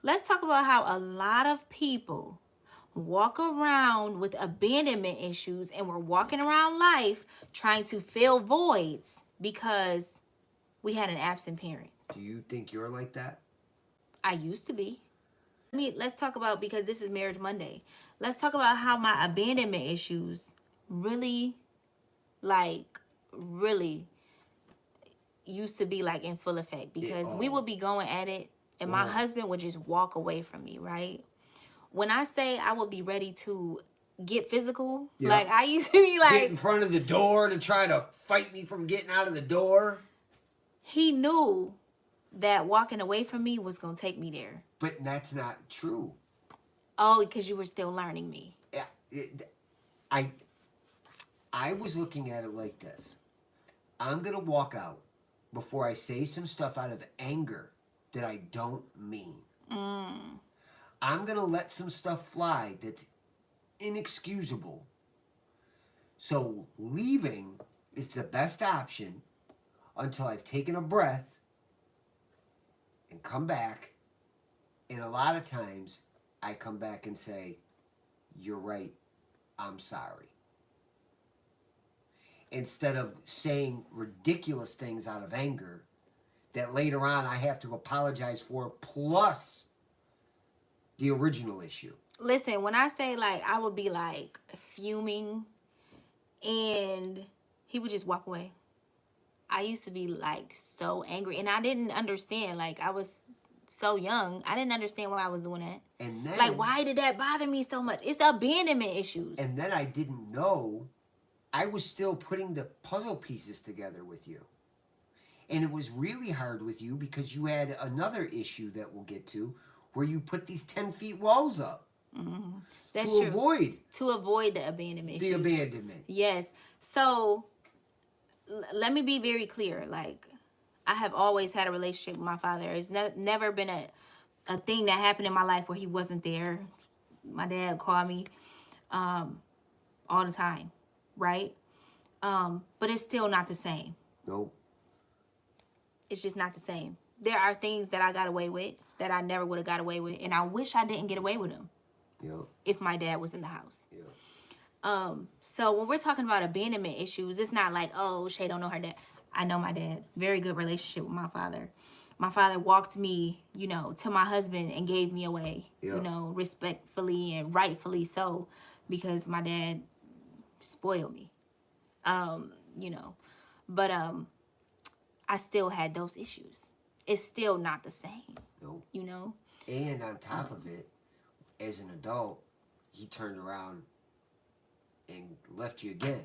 Let's talk about how a lot of people walk around with abandonment issues, and we're walking around life trying to fill voids because we had an absent parent. Do you think you're like that? I used to be. Let's talk about, because this is Marriage Monday. Let's talk about how my abandonment issues really, like, really used to be like in full effect, because we would be going at it and my husband would just walk away from me, right? When I say I would be ready to get physical, like I used to be Get in like, front of the door to try to fight me from getting out of the door. he knew that walking away from me was going to take me there. But that's not true. Oh, because you were still learning me. Yeah, I was looking at it like this. I'm going to walk out before I say some stuff out of anger that I don't mean. I'm going to let some stuff fly that's inexcusable. So leaving is the best option until I've taken a breath and come back. And a lot of times I come back and say, you're right, I'm sorry. Instead of saying ridiculous things out of anger that later on I have to apologize for, plus the original issue. Listen, when I say like I would be like fuming and he would just walk away. I used to be like so angry and I didn't understand. Like I was so young, I didn't understand why I was doing that. And then, like, why did that bother me so much? It's the abandonment issues. And then I didn't know I was still putting the puzzle pieces together with you. And it was really hard with you because you had another issue that we'll get to where you put these 10 feet walls up. Mm-hmm. That's to true. To avoid the abandonment issues. The abandonment. Yes. So let me be very clear. Like, I have always had a relationship with my father. It's never been a thing that happened in my life where he wasn't there. My dad called me all the time, right? But it's still not the same. Nope. It's just not the same. There are things that I got away with that I never would have got away with, and I wish I didn't get away with them. Yep. If my dad was in the house. Yeah. So when we're talking about abandonment issues, it's not like, oh, Shay don't know her dad. I know my dad. Very good relationship with my father. My father walked me, to my husband and gave me away, respectfully and rightfully so, because my dad spoiled me, But I still had those issues. It's still not the same. Nope. And on top of it, as an adult, he turned around and left you again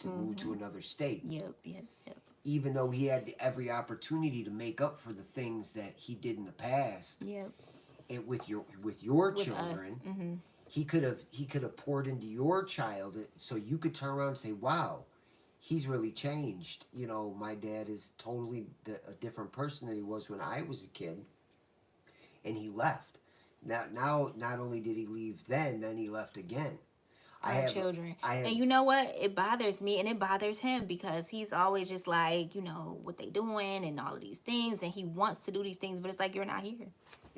to move to another state. Yep. Even though he had every opportunity to make up for the things that he did in the past. Yep. And with your children, he could have poured into your child, so you could turn around and say, "Wow, he's really changed." My dad is totally a different person than he was when I was a kid, and he left. Now, not only did he leave then he left again. I have children. And you know what? It bothers me and it bothers him because he's always just like, what they doing and all of these things. And he wants to do these things, but it's like, you're not here.